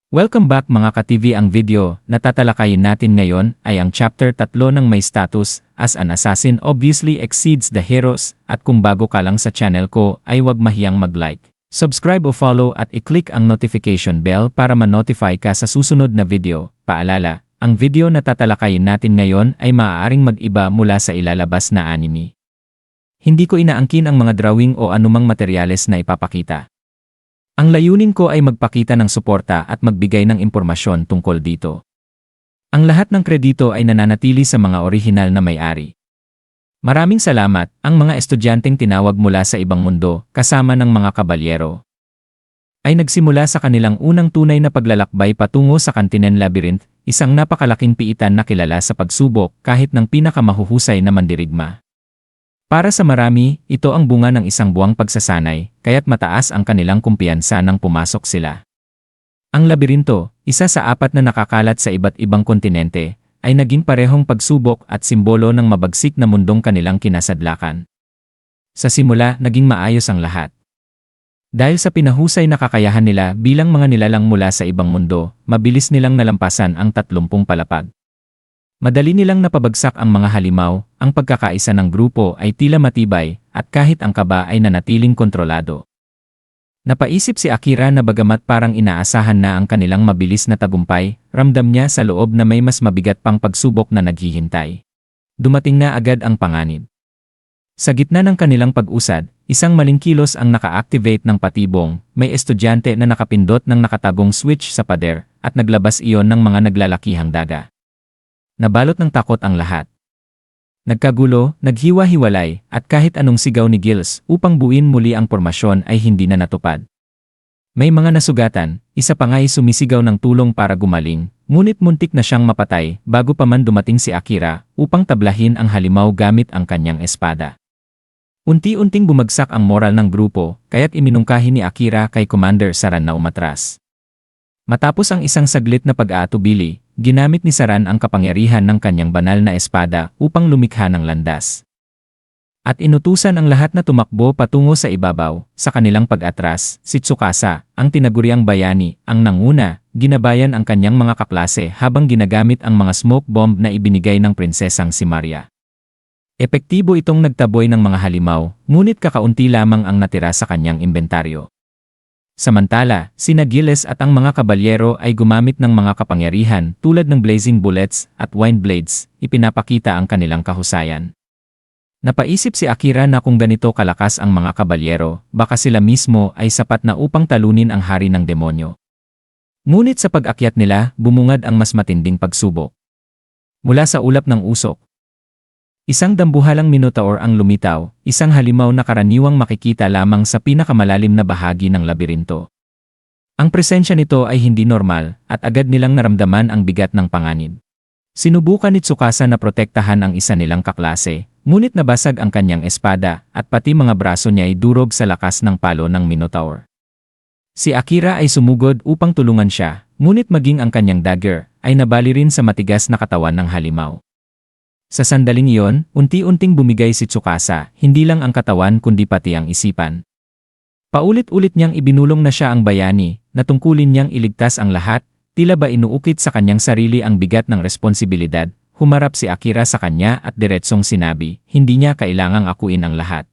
Welcome back mga ka-TV. Ang video na tatalakayin natin ngayon ay ang chapter 3 ng may status as an assassin obviously exceeds the heroes, at kung bago ka lang sa channel ko ay huwag mahiyang mag-like, subscribe o follow at i-click ang notification bell para ma-notify ka sa susunod na video. Paalala, ang video na tatalakayin natin ngayon ay maaaring mag-iba mula sa ilalabas na anime. Hindi ko inaangkin ang mga drawing o anumang materyales na ipapakita. Ang layunin ko ay magpakita ng suporta at magbigay ng impormasyon tungkol dito. Ang lahat ng kredito ay nananatili sa mga orihinal na may-ari. Maraming salamat, ang mga estudyanteng tinawag mula sa ibang mundo, kasama ng mga kabalyero, ay nagsimula sa kanilang unang tunay na paglalakbay patungo sa Kantinan Labyrinth, isang napakalaking piitan na kilala sa pagsubok kahit ng pinakamahuhusay na mandirigma. Para sa marami, ito ang bunga ng isang buwang pagsasanay, kaya't mataas ang kanilang kumpiyansa nang pumasok sila. Ang labirinto, isa sa 4 na nakakalat sa iba't ibang kontinente, ay naging parehong pagsubok at simbolo ng mabagsik na mundong kanilang kinasadlakan. Sa simula, naging maayos ang lahat. Dahil sa pinahusay na kakayahan nila bilang mga nilalang mula sa ibang mundo, mabilis nilang nalampasan ang 30 palapag. Madali nilang napabagsak ang mga halimaw, ang pagkakaisa ng grupo ay tila matibay, at kahit ang kaba ay nanatiling kontrolado. Napaisip si Akira na bagamat parang inaasahan na ang kanilang mabilis na tagumpay, ramdam niya sa loob na may mas mabigat pang pagsubok na naghihintay. Dumating na agad ang panganib. Sa gitna ng kanilang pag-usad, isang maling kilos ang naka-activate ng patibong, may estudyante na nakapindot ng nakatagong switch sa pader, at naglabas iyon ng mga naglalakihang daga. Nabalot ng takot ang lahat. Nagkagulo, naghiwa-hiwalay, at kahit anong sigaw ni Gilles upang buuin muli ang pormasyon ay hindi na natupad. May mga nasugatan, isa pa nga'y sumisigaw ng tulong para gumaling, ngunit muntik na siyang mapatay bago pa man dumating si Akira upang tablahin ang halimaw gamit ang kanyang espada. Unti-unting bumagsak ang moral ng grupo, kaya't iminungkahi ni Akira kay Commander Saran na umatras. Matapos ang isang saglit na pag-aatubili, ginamit ni Saran ang kapangyarihan ng kanyang banal na espada upang lumikha ng landas. At inutusan ang lahat na tumakbo patungo sa ibabaw. Sa kanilang pag-atras, si Tsukasa, ang tinaguriang bayani, ang nanguna, ginabayan ang kanyang mga kaklase habang ginagamit ang mga smoke bomb na ibinigay ng prinsesang si Maria. Epektibo itong nagtaboy ng mga halimaw, ngunit kakaunti lamang ang natira sa kanyang inventaryo. Samantala, sina Gilles at ang mga kabalyero ay gumamit ng mga kapangyarihan tulad ng blazing bullets at wind blades, ipinapakita ang kanilang kahusayan. Napaisip si Akira na kung ganito kalakas ang mga kabalyero, baka sila mismo ay sapat na upang talunin ang hari ng demonyo. Ngunit sa pag-akyat nila, bumungad ang mas matinding pagsubok. Mula sa ulap ng usok, isang dambuhalang minotaur ang lumitaw, isang halimaw na karaniwang makikita lamang sa pinakamalalim na bahagi ng labirinto. Ang presensya nito ay hindi normal, at agad nilang naramdaman ang bigat ng panganib. Sinubukan ni Tsukasa na protektahan ang isa nilang kaklase, ngunit nabasag ang kanyang espada, at pati mga braso niya ay durog sa lakas ng palo ng minotaur. Si Akira ay sumugod upang tulungan siya, ngunit maging ang kanyang dagger ay nabali rin sa matigas na katawan ng halimaw. Sa sandaling iyon, unti-unting bumigay si Tsukasa, hindi lang ang katawan kundi pati ang isipan. Paulit-ulit niyang ibinulong na siya ang bayani, na tungkulin niyang iligtas ang lahat, tila ba inuukit sa kanyang sarili ang bigat ng responsibilidad. Humarap si Akira sa kanya at diretsong sinabi, hindi niya kailangang akuin ang lahat.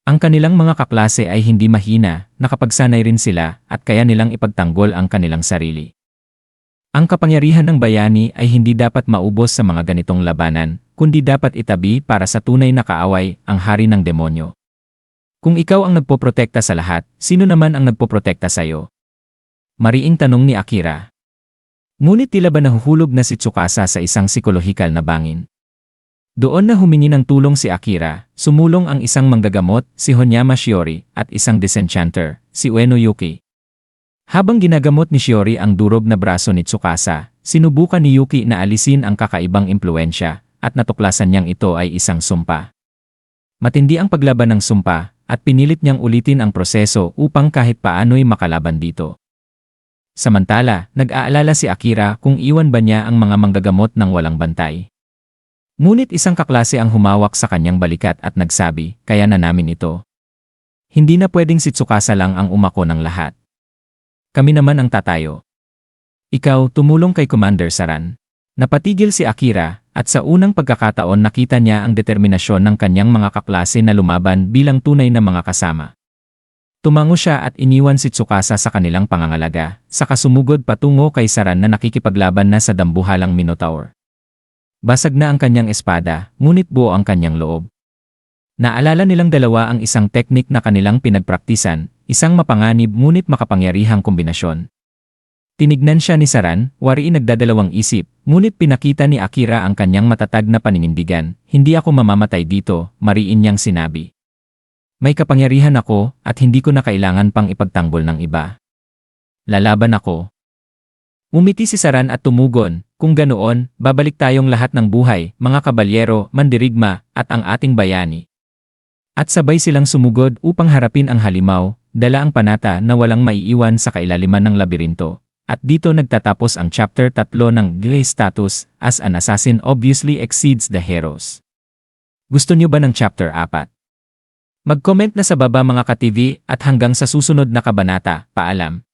Ang kanilang mga kaklase ay hindi mahina, nakapagsanay rin sila, at kaya nilang ipagtanggol ang kanilang sarili. Ang kapangyarihan ng bayani ay hindi dapat maubos sa mga ganitong labanan, kundi dapat itabi para sa tunay na kaaway, ang hari ng demonyo. Kung ikaw ang nagpoprotekta sa lahat, sino naman ang nagpoprotekta sa iyo? Mariing tanong ni Akira. Ngunit tila ba nahuhulog na si Tsukasa sa isang psikolohikal na bangin? Doon na humingi ng tulong si Akira, sumulong ang isang manggagamot, si Honyama Shiori, at isang disenchanter, si Ueno Yuki. Habang ginagamot ni Shiori ang durog na braso ni Tsukasa, sinubukan ni Yuki na alisin ang kakaibang impluensya, at natuklasan niyang ito ay isang sumpa. Matindi ang paglaban ng sumpa, at pinilit niyang ulitin ang proseso upang kahit paano'y makalaban dito. Samantala, nag-aalala si Akira kung iwan ba niya ang mga manggagamot ng walang bantay. Ngunit isang kaklase ang humawak sa kanyang balikat at nagsabi, kaya na namin ito. Hindi na pwedeng si Tsukasa lang ang umako ng lahat. Kami naman ang tatayo. Ikaw tumulong kay Commander Saran. Napatigil si Akira, at sa unang pagkakataon nakita niya ang determinasyon ng kanyang mga kaklase na lumaban bilang tunay na mga kasama. Tumango siya at iniwan si Tsukasa sa kanilang pangangalaga, saka sumugod patungo kay Saran na nakikipaglaban na sa dambuhalang Minotaur. Basag na ang kanyang espada, ngunit buo ang kanyang loob. Naalala nilang dalawa ang isang teknik na kanilang pinagpraktisan, isang mapanganib ngunit makapangyarihang kombinasyon. Tinignan siya ni Saran, wariin nagdadalawang isip, ngunit pinakita ni Akira ang kanyang matatag na paninindigan. Hindi ako mamamatay dito, mariin niyang sinabi. May kapangyarihan ako at hindi ko na kailangan pang ipagtanggol ng iba. Lalaban ako. Umiti si Saran at tumugon, kung ganoon, babalik tayong lahat ng buhay, mga kabalyero, mandirigma, at ang ating bayani. At sabay silang sumugod upang harapin ang halimaw, dala ang panata na walang maiiwan sa kailaliman ng labirinto. At dito nagtatapos ang chapter 3 ng Gray Status, as an assassin obviously exceeds the heroes. Gusto niyo ba ng chapter 4? Mag-comment na sa baba mga ka-TV at hanggang sa susunod na kabanata, paalam.